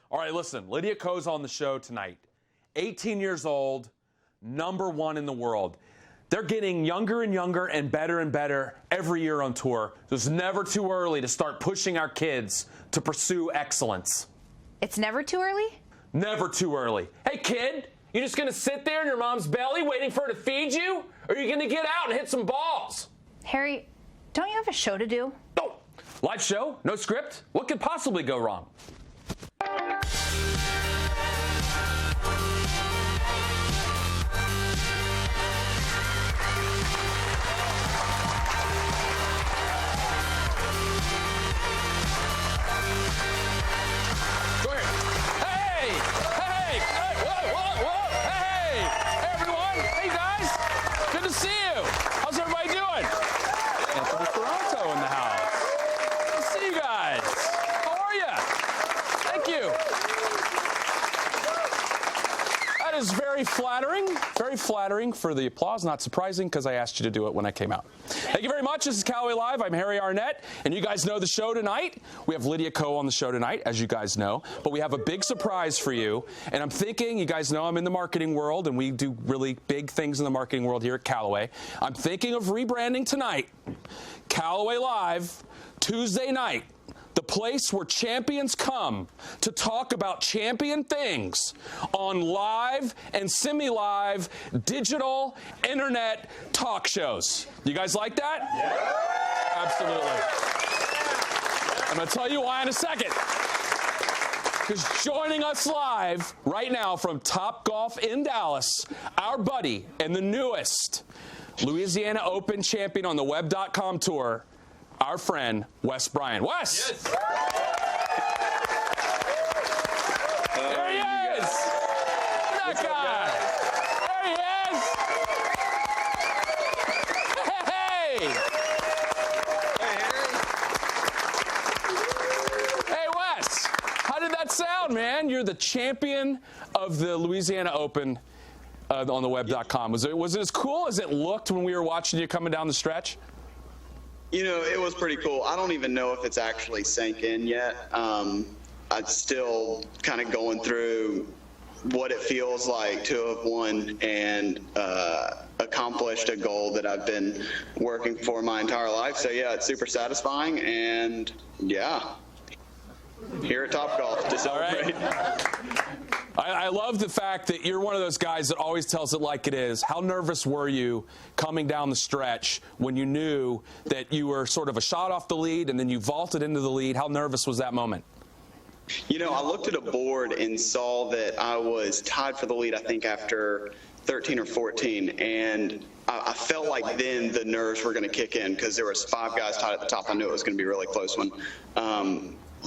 All right, listen, Lydia Ko's on the show tonight. 18 years old, #1 in the world. They're getting younger and younger and better every year on tour. So it's never too early to start pushing our kids to pursue excellence. It's never too early? Never too early. Hey, kid, you just going to sit there in your mom's belly waiting for her to feed you? Or are you going to get out and hit some balls? Harry, don't you have a show to do? Oh, live show? No script? What could possibly go wrong? Very flattering for the applause. Not surprising because I asked you to do it when I came out. Thank you very much. This is Callaway Live. I'm Harry Arnett, and you guys know the show tonight. We have Lydia Ko on the show tonight, as you guys know, but we have a big surprise for you. And I'm thinking, you guys know I'm in the marketing world, and we do really big things in the marketing world here at Callaway. I'm thinking of rebranding tonight. Callaway Live, Tuesday night. The place where champions come to talk about champion things on live and semi-live digital internet talk shows. You guys like that? Yeah. Absolutely. I'm going to tell you why in a second. Because joining us live right now from Topgolf in Dallas, our buddy and the newest Louisiana Open champion on the Web.com tour, our friend, Wes Bryan. Wes! Yes. There he is! That guy! There he is! Hey! Hey, Harry! Hey, Wes! How did that sound, man? You're the champion of the Louisiana Open on the Web.com. Was it as cool as it looked when we were watching you coming down the stretch? You know, it was pretty cool. I don't even know if it's actually sank in yet. I'm still kind of going through what it feels like to have won and accomplished a goal that I've been working for my entire life. So, yeah, it's super satisfying. And, yeah, here at Topgolf to celebrate. All right. I love the fact that you're one of those guys that always tells it like it is. How nervous were you coming down the stretch when you knew that you were sort of a shot off the lead and then you vaulted into the lead? How nervous was that moment? You know, I looked at a board and saw that I was tied for the lead, I think, after 13 or 14. And I felt like then the nerves were going to kick in because there was 5 guys tied at the top. I knew it was going to be a really close one.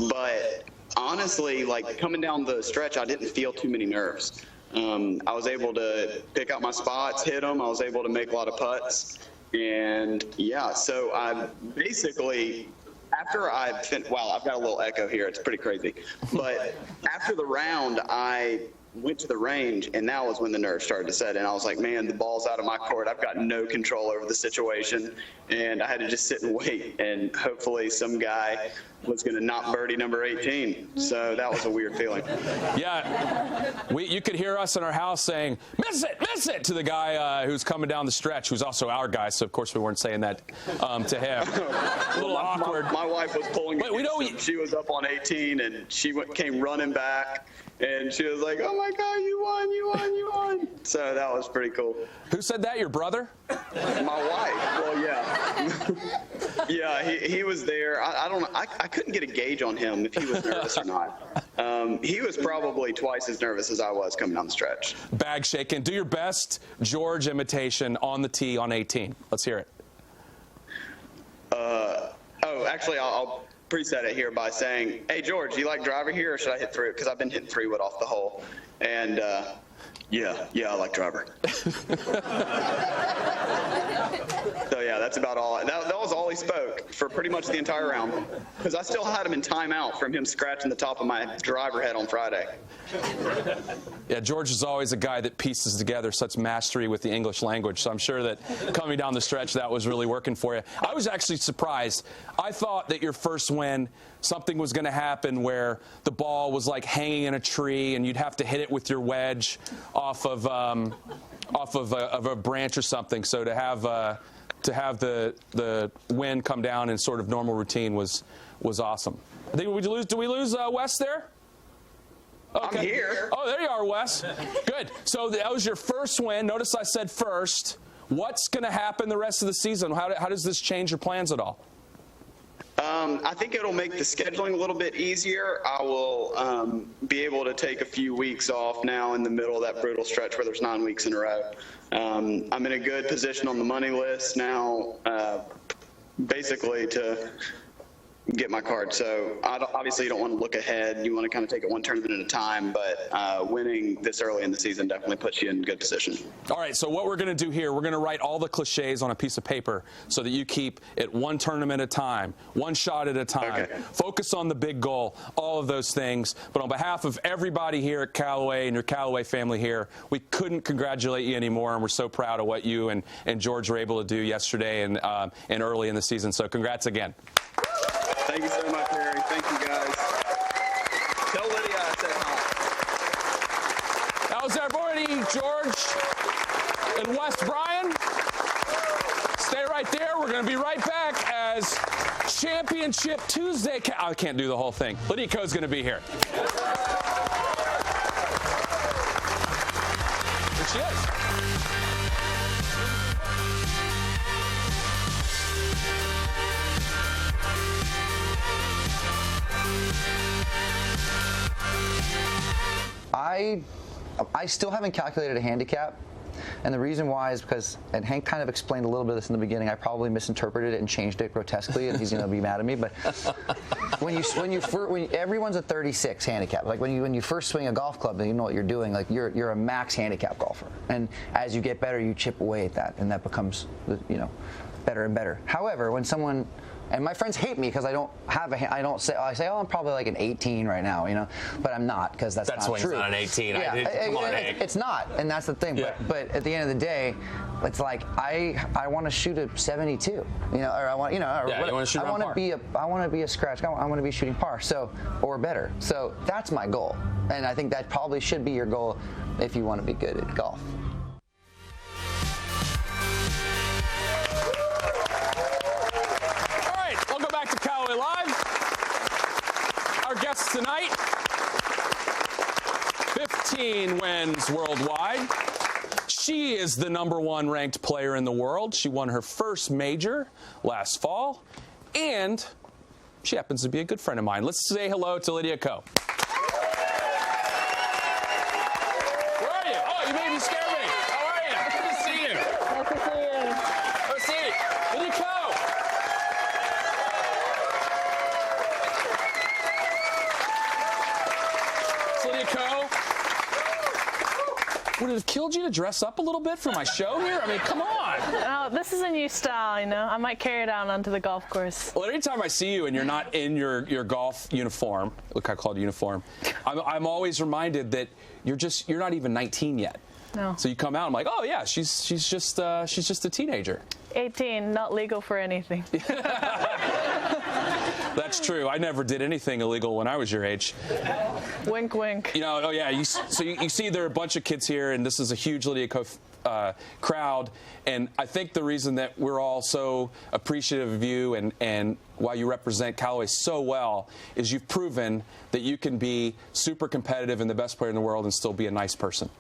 But honestly, like coming down the stretch, I didn't feel too many nerves. I was able to pick out my spots, hit them. I was able to make a lot of putts. And, yeah, so I basically, after wow, I've got a little echo here. It's pretty crazy. But after the round, I went to the range, and that was when the nerves started to set in. I was like, man, the ball's out of my court. I've got no control over the situation, and I had to just sit and wait, and hopefully some guy was going to knock birdie number 18. So that was a weird feeling. Yeah, you could hear us in our house saying, miss it, to the guy who's coming down the stretch, who's also our guy, so of course we weren't saying that to him. A little awkward. My wife was pulling me. We know she was up on 18, and she came running back. And she was like, oh, my God, you won. So that was pretty cool. Who said that, your brother? My wife. Well, yeah. Yeah, he was there. I couldn't get a gauge on him if he was nervous or not. He was probably twice as nervous as I was coming down the stretch. Bag shaking. Do your best George imitation on the tee on 18. Let's hear it. Actually, I'll preset it here by saying, hey, George, you like driver here, or should I hit 3? Because I've been hitting 3-wood off the hole. And, yeah, I like driver. So, yeah, that's about all. That was was all he spoke for pretty much the entire round, because I still had him in timeout from him scratching the top of my driver head on Friday. Yeah, George is always a guy that pieces together such mastery with the English language, so I'm sure that coming down the stretch, that was really working for you. I was actually surprised. I thought that your first win, something was going to happen where the ball was like hanging in a tree and you'd have to hit it with your wedge off of a branch or something. So to have the win come down in sort of normal routine was awesome. I think did we lose Wes there? Okay. I'm here. Oh, there you are, Wes. Good. So that was your first win. Notice I said first. What's going to happen the rest of the season? How does this change your plans at all? I think it'll make the scheduling a little bit easier. I will be able to take a few weeks off now in the middle of that brutal stretch where there's 9 weeks in a row. I'm in a good position on the money list now, basically to get my card. So obviously you don't want to look ahead. You want to kind of take it one tournament at a time, but winning this early in the season definitely puts you in good position. All right, so what we're going to do here, we're going to write all the cliches on a piece of paper so that you keep it one tournament at a time, one shot at a time. Okay. Focus on the big goal, all of those things. But on behalf of everybody here at Callaway and your Callaway family here, we couldn't congratulate you anymore, and we're so proud of what you and George were able to do yesterday and early in the season. So congrats again. Thank you so much, Harry. Thank you, guys. Tell Lydia I said hi. That was everybody, George and Wes Bryan. Stay right there. We're going to be right back as Championship Tuesday. I can't do the whole thing. Lydia Ko's going to be here. Here she is. I still haven't calculated a handicap, and the reason why is because, and Hank kind of explained a little bit of this in the beginning, I probably misinterpreted it and changed it grotesquely, and he's going to be mad at me, but when everyone's a 36 handicap, like when you first swing a golf club and you know what you're doing, like you're a max handicap golfer, and as you get better, you chip away at that, and that becomes, better and better. However, when someone, and my friends hate me because I say, oh, I'm probably like an 18 right now, but I'm not, because that's not true. That's not an 18. Yeah, Come on, Hank. it's not, and that's the thing. Yeah. But at the end of the day, it's like I want to shoot a 72, or I want, you want to shoot around par. I want to be a scratch. I want to be shooting par, or better. So that's my goal, and I think that probably should be your goal if you want to be good at golf. Live. Our guests tonight, 15 wins worldwide. She is the #1 ranked player in the world. She won her first major last fall, and she happens to be a good friend of mine. Let's say hello to Lydia Ko. Where are you? Oh, you made me scare me. How are you? Good to see you. Nice to see you. Have a seat. Lydia Ko. Would it have killed you to dress up a little bit for my show here? I mean, come on. Oh, this is a new style, I might carry it out onto the golf course. Well, anytime I see you and you're not in your golf uniform, look, I called it uniform, I'm always reminded that you're not even 19 yet. No. So you come out, I'm like, oh yeah, she's just a teenager. 18, not legal for anything. That's true. I never did anything illegal when I was your age. Wink, wink. Oh yeah. You see, there are a bunch of kids here, and this is a huge Lydia Ko crowd. And I think the reason that we're all so appreciative of you and why you represent Callaway so well is you've proven that you can be super competitive and the best player in the world and still be a nice person.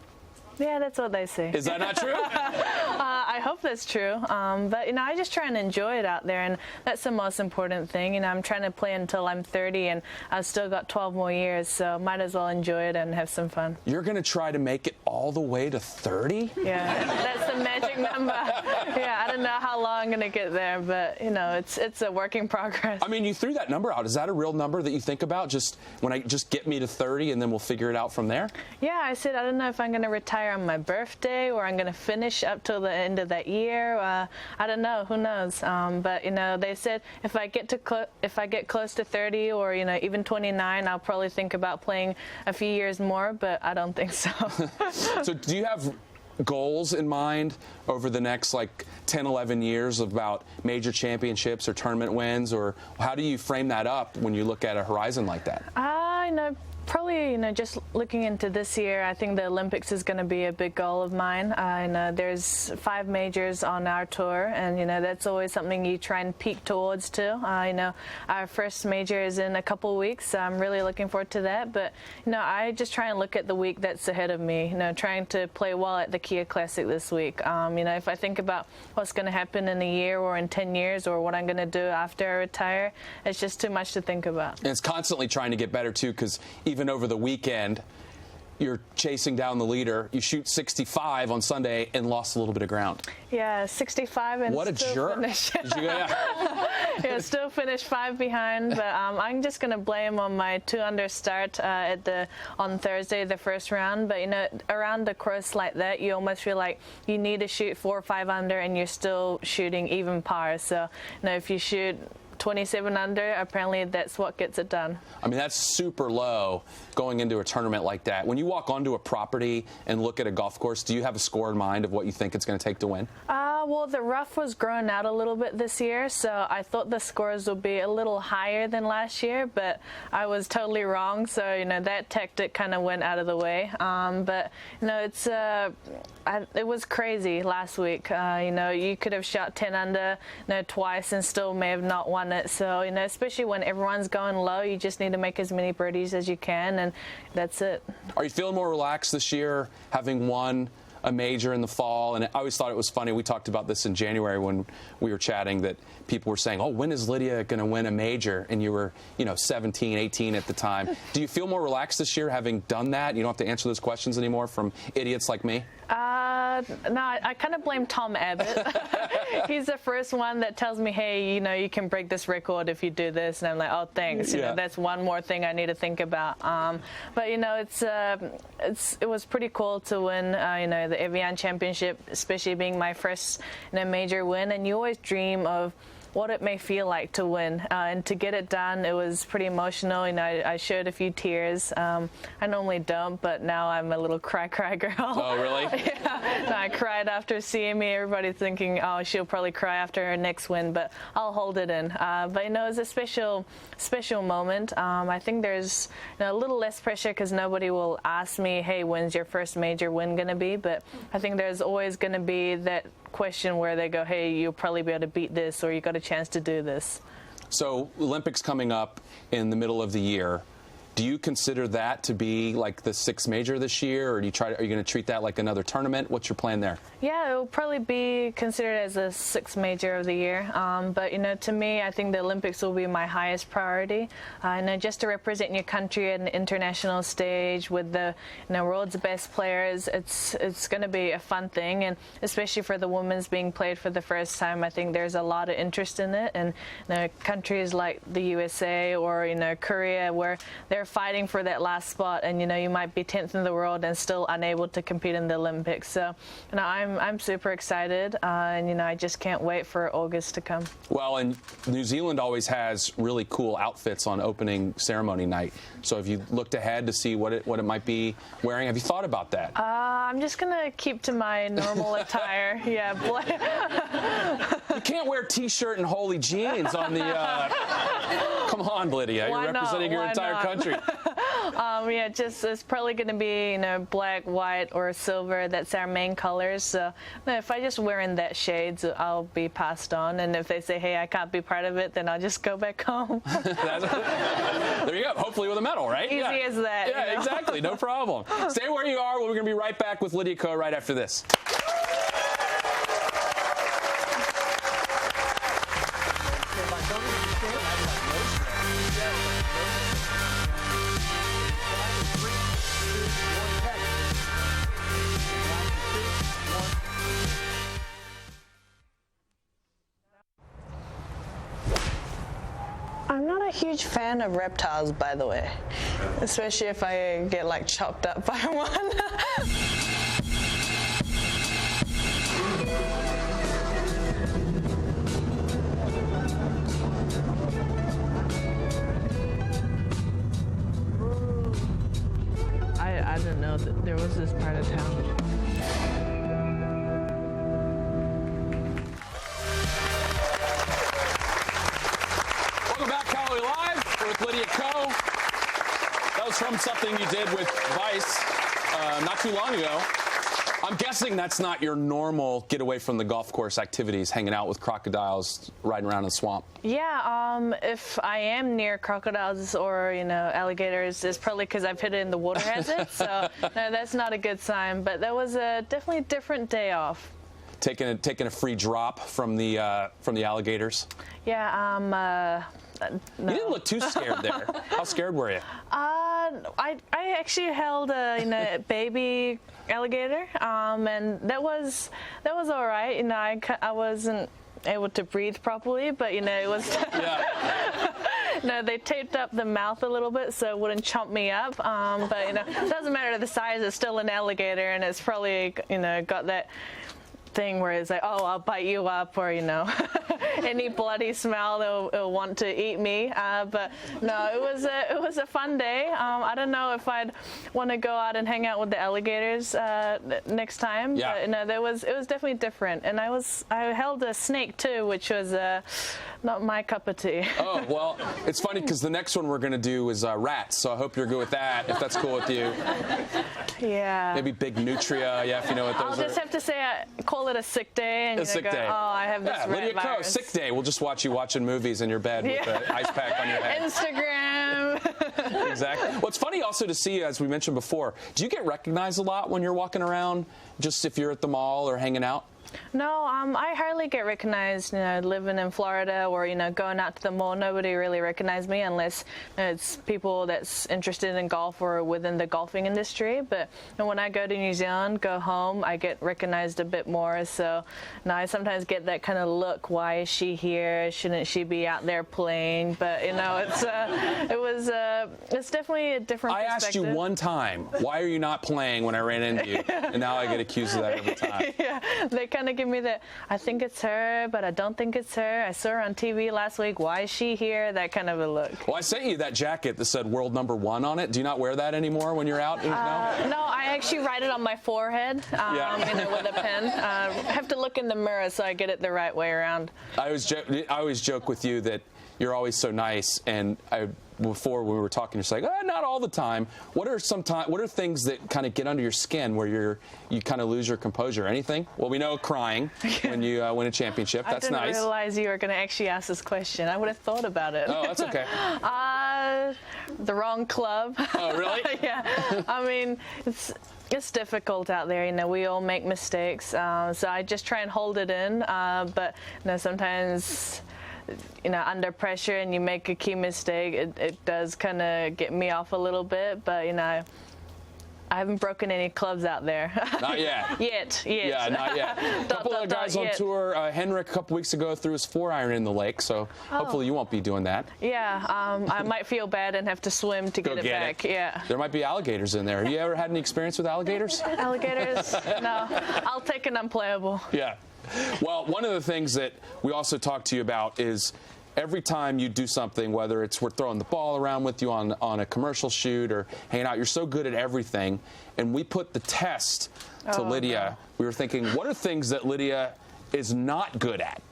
Yeah, that's what they say. Is that not true? I hope that's true. But, I just try and enjoy it out there, and that's the most important thing. I'm trying to play until I'm 30, and I've still got 12 more years, so might as well enjoy it and have some fun. You're going to try to make it all the way to 30? Yeah, that's the magic number. Yeah, I don't know how long I'm going to get there, but, it's a work in progress. I mean, you threw that number out. Is that a real number that you think about? Just get me to 30, and then we'll figure it out from there? Yeah, I said I don't know if I'm going to retire on my birthday or I'm going to finish up till the end of the that year. I don't know. Who knows? But they said if I get close to 30 or even 29, I'll probably think about playing a few years more. But I don't think so. So do you have goals in mind over the next 10, 11 years about major championships or tournament wins, or how do you frame that up when you look at a horizon like that? Probably, just looking into this year, I think the Olympics is going to be a big goal of mine. There's 5 majors on our tour, and, that's always something you try and peak towards, too. Our first major is in a couple weeks, so I'm really looking forward to that. But, I just try and look at the week that's ahead of me, trying to play well at the Kia Classic this week. If I think about what's going to happen in a year or in 10 years or what I'm going to do after I retire, it's just too much to think about. And it's constantly trying to get better, too, because even over the weekend, you're chasing down the leader. You shoot 65 on Sunday and lost a little bit of ground. Yeah, 65 and what a still jerk! Finish. Yeah, still finished 5 behind. But I'm just gonna blame on my 2-under start on Thursday, the first round. But around a course like that, you almost feel like you need to shoot 4 or 5 under, and you're still shooting even par. So if you shoot 27 under, apparently that's what gets it done. I mean, that's super low going into a tournament like that. When you walk onto a property and look at a golf course, do you have a score in mind of what you think it's going to take to win? Well, the rough was growing out a little bit this year, so I thought the scores would be a little higher than last year, but I was totally wrong. So that tactic kind of went out of the way. But it was crazy last week. You could have shot 10 under twice and still may have not won it. So especially when everyone's going low, you just need to make as many birdies as you can, and that's it. Are you feeling more relaxed this year, having won a major in the fall? And I always thought it was funny. We talked about this in January when we were chatting, that people were saying, oh, when is Lydia going to win a major? And you were 17, 18 at the time. Do you feel more relaxed this year having done that? You don't have to answer those questions anymore from idiots like me? No, I kind of blame Tom Abbott. He's the first one that tells me, hey, you can break this record if you do this. And I'm like, oh, thanks. That's one more thing I need to think about. But, it was pretty cool to win, the Evian Championship, especially being my first major win. And you always dream of what it may feel like to win, and to get it done, it was pretty emotional. I shed a few tears. I normally don't, but now I'm a little cry girl. Oh, really? Yeah. No, I cried after seeing me. Everybody's thinking, oh, she'll probably cry after her next win, but I'll hold it in. But it was a special moment. I think there's a little less pressure because nobody will ask me, hey, when's your first major win going to be? But I think there's always going to be that question where they go, hey, you'll probably be able to beat this, or you got a chance to do this. So Olympics coming up in the middle of the year. Do you consider that to be like the 6th major this year, or are you going to treat that like another tournament? What's your plan there? Yeah, it will probably be considered as a 6th major of the year. But to me, I think the Olympics will be my highest priority. Just to represent your country at an international stage with the world's best players, it's going to be a fun thing, and especially for the women's being played for the first time, I think there's a lot of interest in it. And countries like the USA or Korea, where they're fighting for that last spot, and you might be 10th in the world and still unable to compete in the Olympics. So I'm super excited, and I just can't wait for August to come. Well, and New Zealand always has really cool outfits on opening ceremony night. So have you looked ahead to see what it might be wearing? Have you thought about that? I'm just gonna keep to my normal attire. Yeah. You can't wear t-shirt and holy jeans on the. Come on, Lydia. Why You're representing your entire country. It's probably going to be black, white, or silver. That's our main colors. So if I just wear in that shades, I'll be passed on. And if they say, hey, I can't be part of it, then I'll just go back home. There you go. Hopefully with a medal, right? Easy as that. Yeah, exactly. No problem. Stay where you are. We're going to be right back with Lydia Ko right after this. I'm not a huge fan of reptiles, by the way, especially if I get chopped up by one. didn't know that there was this part of town. Welcome back, Callaway Live. We're with Lydia Ko. That was from something you did with Vice not too long ago. I'm guessing that's not your normal get away from the golf course activities, hanging out with crocodiles, riding around in the swamp. Yeah, if I am near crocodiles or, alligators, it's probably because I've hit it in the water hazard. So, no, that's not a good sign. But that was a definitely different day off. Taking a free drop from the alligators. Yeah, no. You didn't look too scared there. How scared were you? I actually held a baby alligator, and that was all right. I wasn't able to breathe properly, but it was. Yeah. No, they taped up the mouth a little bit so it wouldn't chomp me up. But it doesn't matter the size; it's still an alligator, and it's probably got that thing where it's like, oh, I'll bite you up, or any bloody smell, they'll want to eat me. But no, it was a fun day. I don't know if I'd want to go out and hang out with the alligators next time. Yeah. But no, it was definitely different. And I held a snake too, which was not my cup of tea. Oh, well, it's funny because the next one we're going to do is rats, so I hope you're good with that, if that's cool with you. Yeah. Maybe big nutria, yeah, if you know what those are. I'll just have to say, call it a sick day, and A sick day. oh, I have this rat Lydia Ko, virus. sick day. We'll just watch you watching movies in your bed with an ice pack on your head. Instagram. Exactly. Well, it's funny also to see, as we mentioned before, do you get recognized a lot when you're walking around, just if you're at the mall or hanging out? No, I hardly get recognized, living in Florida or, going out to the mall. Nobody really recognizes me unless it's people that's interested in golf or within the golfing industry. But when I go to New Zealand, go home, I get recognized a bit more. So I sometimes get that kind of look, why is she here? Shouldn't she be out there playing? But, it's definitely a different perspective. I asked you one time, why are you not playing when I ran into you? And now I get accused of that every time. Yeah, they kind of give me the, I think it's her, but I don't think it's her. I saw her on TV last week. Why is she here? That kind of a look. Well, I sent you that jacket that said world #1 on it. Do you not wear that anymore when you're out? No, I actually write it on my forehead with a pen. I have to look in the mirror so I get it the right way around. I always joke with you that you're always so nice, and before we were talking, you're just like, not all the time. What are things that kind of get under your skin where you kind of lose your composure? Anything? Well, we know crying when you win a championship. That's nice. I didn't realize you were going to actually ask this question. I would have thought about it. Oh, that's okay. The wrong club. Oh, really? Yeah. I mean, it's difficult out there. We all make mistakes. So I just try and hold it in. But sometimes, under pressure and you make a key mistake, it does kind of get me off a little bit. But, I haven't broken any clubs out there. Not yet. Yet. Yeah, not yet. A couple of guys on tour, Henrik a couple weeks ago threw his 4-iron in the lake, so hopefully you won't be doing that. Yeah, I might feel bad and have to swim to get it back. Yeah. There might be alligators in there. Have you ever had any experience with alligators? Alligators? No. I'll take an unplayable. Yeah. Well, one of the things that we also talk to you about is every time you do something, whether it's we're throwing the ball around with you on a commercial shoot or hanging out, you're so good at everything. And we put the test to Lydia. No. We were thinking, what are things that Lydia is not good at?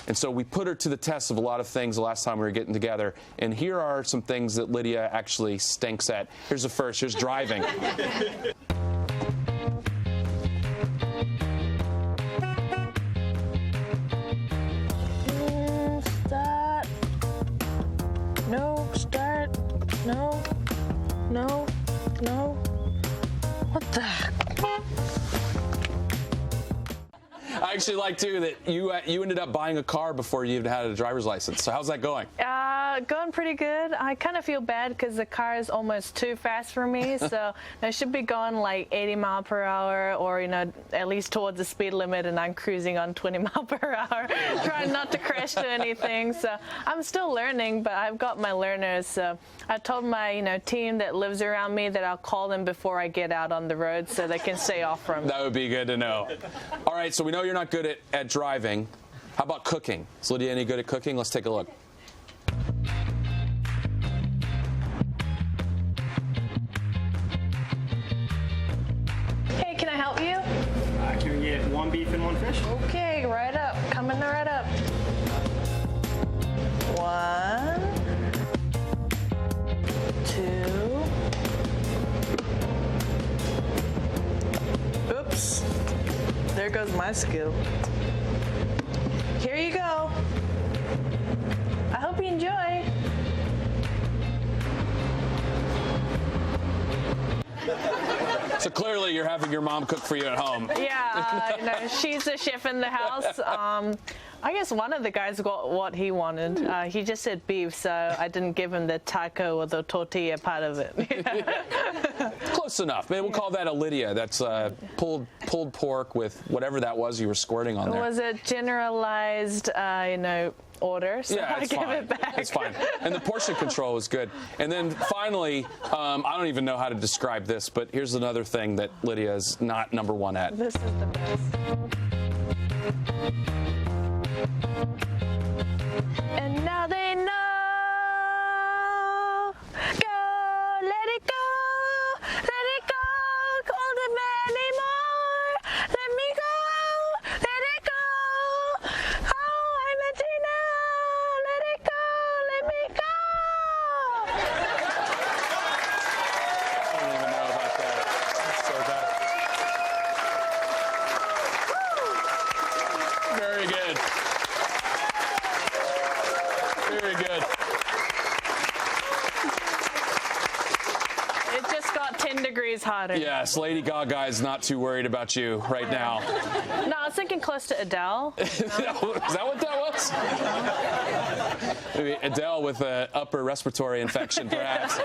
And so we put her to the test of a lot of things the last time we were getting together. And here are some things that Lydia actually stinks at. Here's the first. Here's driving. No. What the heck? I actually like, too, that you ended up buying a car before you even had a driver's license. So how's that going? Going pretty good. I kind of feel bad because the car is almost too fast for me. So I should be going like 80 mile per hour or, at least towards the speed limit, and I'm cruising on 20 mile per hour, trying not to crash to anything. So I'm still learning, but I've got my learners. So I told my, team that lives around me that I'll call them before I get out on the road so they can stay off from me. That would be good to know. All right, so we know you're not good at driving. How about cooking? Is Lydia any good at cooking? Let's take a look. get 1 beef and 1 fish. Okay, right up. Coming right up. 1, 2. Oops. There goes my skill. Here you go. I hope you enjoy. So clearly you're having your mom cook for you at home. Yeah, she's the chef in the house. I guess one of the guys got what he wanted. He just said beef, so I didn't give him the taco or the tortilla part of it. Close enough. Maybe we'll call that a Lydia. That's pulled pork with whatever that was you were squirting on there. Was it generalized, order? So Yeah, I it's give fine. it back. It's fine. And the portion control is good. And then finally, I don't even know how to describe this, but here's another thing that Lydia is not number one at. This is the best. And now they know. Go, let it go. Let it go. Hold it anymore. Let me go. Let it go. Oh, I'm a Tina. Let it go. Let me go. I don't even know about that. That's so bad. Very good. Very good. It just got 10 degrees hotter. Yes, Lady Gaga is not too worried about you right now. No, I was thinking close to Adele. Is that what that was? Maybe Adele with an upper respiratory infection, perhaps.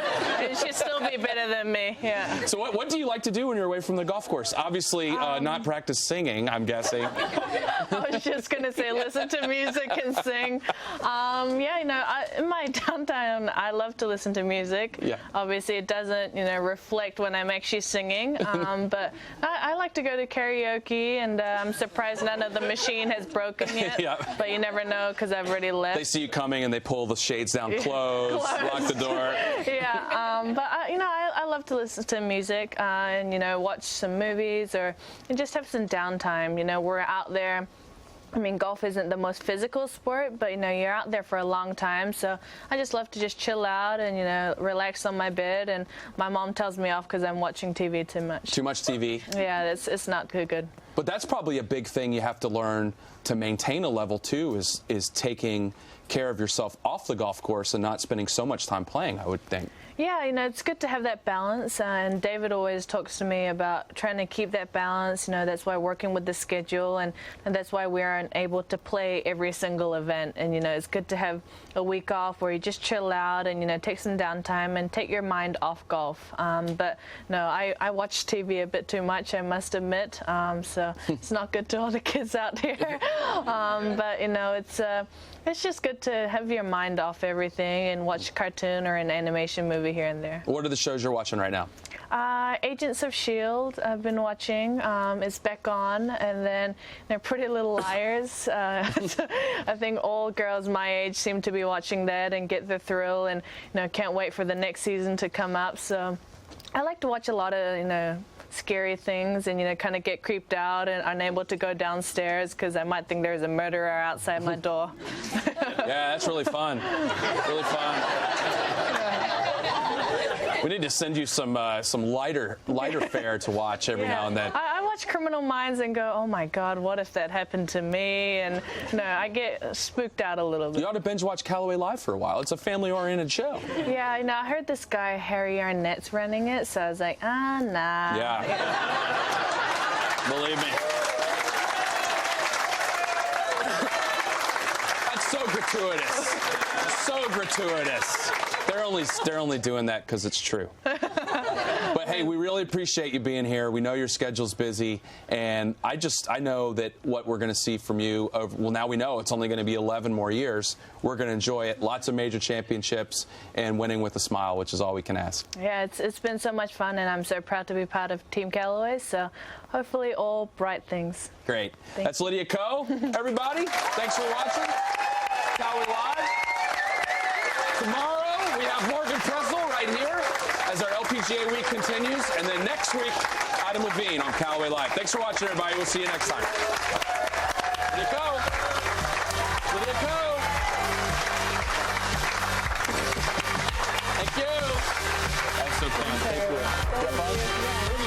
She'd still be better than me, yeah. So what do you like to do when you're away from the golf course? Obviously, not practice singing, I'm guessing. I was just going to say listen to music and sing. In my downtime, I love to listen to music. Yeah. Obviously, it doesn't, reflect when I'm actually singing. But I like to go to karaoke, and I'm surprised none of the machine has broken yet. Yeah. But you never know because I've already left. They see you coming and they pull the shades down, close, lock the door. Yeah, but I love to listen to music and watch some movies or and just have some downtime. We're out there. I mean, golf isn't the most physical sport, but you're out there for a long time. So I just love to just chill out and relax on my bed. And my mom tells me off because I'm watching TV too much. Too much TV. Yeah, it's not good. But that's probably a big thing you have to learn to maintain a level too. Is taking care of yourself off the golf course and not spending so much time playing, I would think. Yeah, it's good to have that balance, and David always talks to me about trying to keep that balance. That's why working with the schedule, and that's why we aren't able to play every single event. And it's good to have a week off where you just chill out and take some downtime and take your mind off golf. But no, I watch TV a bit too much, I must admit. So it's not good to all the kids out here. But it's just good to have your mind off everything and watch a cartoon or an animation movie here and there. What are the shows you're watching right now? Agents of S.H.I.E.L.D. I've been watching. It's back on. And then Pretty Little Liars. I think all girls my age seem to be watching that and get the thrill and can't wait for the next season to come up. So I like to watch a lot of scary things and kind of get creeped out and unable to go downstairs because I might think there's a murderer outside my door. Yeah, that's really fun. Really fun. We need to send you some lighter fare to watch every now and then. I watch Criminal Minds and go, oh my God, what if that happened to me? And I get spooked out a little bit. You ought to binge watch Callaway Live for a while. It's a family-oriented show. Yeah, I heard this guy Harry Arnett's running it, so I was like, nah. Yeah. Believe me. That's so gratuitous. So gratuitous. They're only doing that because it's true. But hey, we really appreciate you being here. We know your schedule's busy, and I know that what we're going to see from you. Now we know it's only going to be 11 more years. We're going to enjoy it. Lots of major championships and winning with a smile, which is all we can ask. Yeah, it's been so much fun, and I'm so proud to be part of Team Callaway. So hopefully, all bright things. Great. That's Lydia Ko. Everybody, thanks for watching Callaway Live. Tomorrow we have Morgan Pressel right here as our LPGA week continues, and then next week I Adam Levine on Callaway Live. Thanks for watching, everybody. We'll see you next time. Lydia Ko. Lydia Ko. Thank you. That's so fun. Thank you.